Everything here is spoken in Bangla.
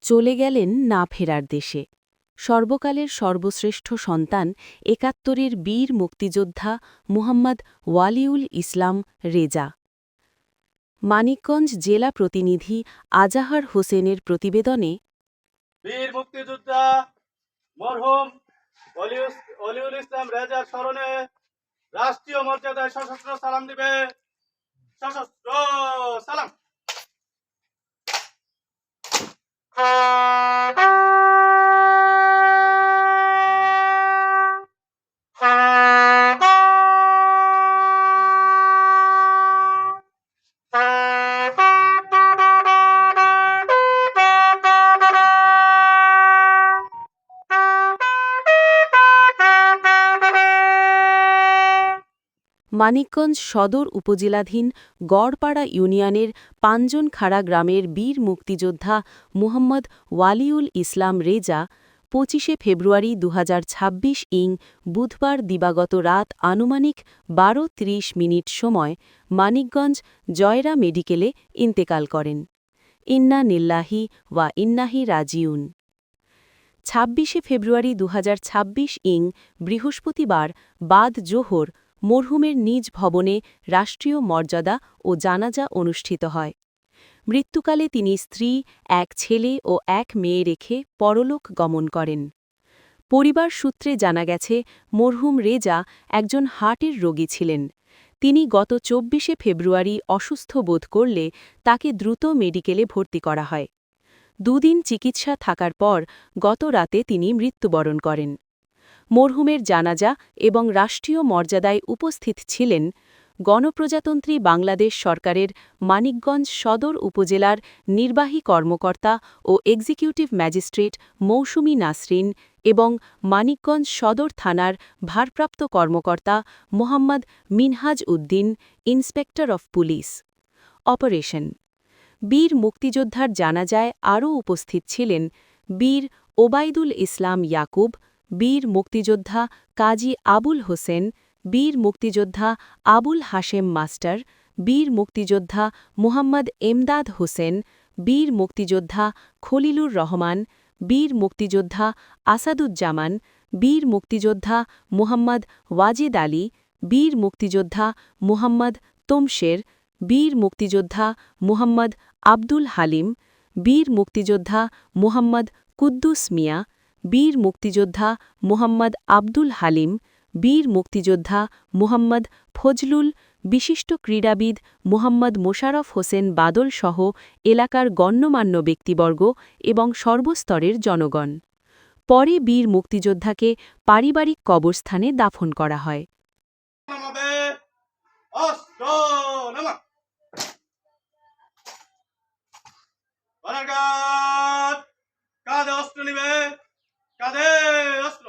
চলে গেলেন না ফেরার দেশে। সর্বকালের সর্বশ্রেষ্ঠ সন্তান ৭১-এর বীর মুক্তিযোদ্ধা মুহাম্মদ ওয়ালিউল ইসলাম রেজা। মানিকগঞ্জ জেলা প্রতিনিধি আজাহার হোসেনের প্রতিবেদনে বীর মুক্তিযোদ্ধা মরহুম ওয়ালিউল ইসলাম রেজার স্মরণে রাষ্ট্রীয় মর্যাদায় সশস্ত্র সালাম দিবে। সশস্ত্র সালাম। মানিকগঞ্জ সদর উপজেলাধীন গড়পাড়া ইউনিয়নের পাঞ্জনখাড়া গ্রামের বীর মুক্তিযোদ্ধা মুহাম্মদ ওয়ালিউল ইসলাম রেজা ২৫ ফেব্রুয়ারি ২০২৬ ইং বুধবার দিবাগত রাত আনুমানিক ১২:৩০ সময় মানিকগঞ্জ জয়রা মেডিকেলে ইন্তেকাল করেন। ইন্না নিল্লাহি ওয়া ইন্নাহি রাজিউন। ২৬ ফেব্রুয়ারি ২০২৬ ইং বৃহস্পতিবার বাদ জোহর মরহুমের নিজ ভবনে রাষ্ট্রীয় মর্যাদা ও জানাজা অনুষ্ঠিত হয়। মৃত্যুকালে তিনি স্ত্রী, এক ছেলে ও এক মেয়ে রেখে পরলোক গমন করেন। পরিবার সূত্রে জানা গেছে, মরহুম রেজা একজন হার্টের রোগী ছিলেন। তিনি গত ২৪ ফেব্রুয়ারি অসুস্থ বোধ করলে তাকে দ্রুত মেডিকেলে ভর্তি করা হয়। দুদিন চিকিৎসা থাকার পর গত রাতে তিনি মৃত্যুবরণ করেন। মরহুমের জানাজা এবং রাষ্ট্রীয় মর্যাদায় উপস্থিত ছিলেন গণপ্রজাতন্ত্রী বাংলাদেশ সরকারের মানিকগঞ্জ সদর উপজেলার নির্বাহী কর্মকর্তা ও এক্সিকিউটিভ ম্যাজিস্ট্রেট মৌসুমী নাসরিন এবং মানিকগঞ্জ সদর থানার ভারপ্রাপ্ত কর্মকর্তা Mohammad Minhaj Uddin, inspector of police. Operation বীর মুক্তিযোদ্ধার জানাজায় আরও উপস্থিত ছিলেন বীর ওবায়দুল ইসলাম ইয়াকুব, বীর মুক্তিযোদ্ধা কাজী আবুল হোসেন, বীর মুক্তিযোদ্ধা আবুল হাশেম মাস্টার, বীর মুক্তিযোদ্ধা মুহাম্মদ এমদাদ হোসেন, বীর মুক্তিযোদ্ধা খলিলুর রহমান, বীর মুক্তিযোদ্ধা আসাদুজ্জামান, বীর মুক্তিযোদ্ধা মুহাম্মদ ওয়াজেদ আলী, বীর মুক্তিযোদ্ধা মুহাম্মদ তমশের, বীর মুক্তিযোদ্ধা মুহাম্মদ আব্দুল হালিম, বীর মুক্তিযোদ্ধা মুহাম্মদ কুদ্দুস মিয়া, বীর মুক্তিযোদ্ধা মুহাম্মদ আব্দুল হালিম, বীর মুক্তিযোদ্ধা মুহাম্মদ ফজলুল, বিশিষ্ট ক্রীড়াবিদ মুহাম্মদ মোশাররফ হোসেন বাদল সহ এলাকার গণ্যমান্য ব্যক্তিবর্গ এবং সর্বস্তরের জনগণ। পরে বীর মুক্তিযোদ্ধাকে পারিবারিক কবরস্থানে দাফন করা হয়। কাঁধে অস্ত্র নিবে, কাঁধে অস্ত্র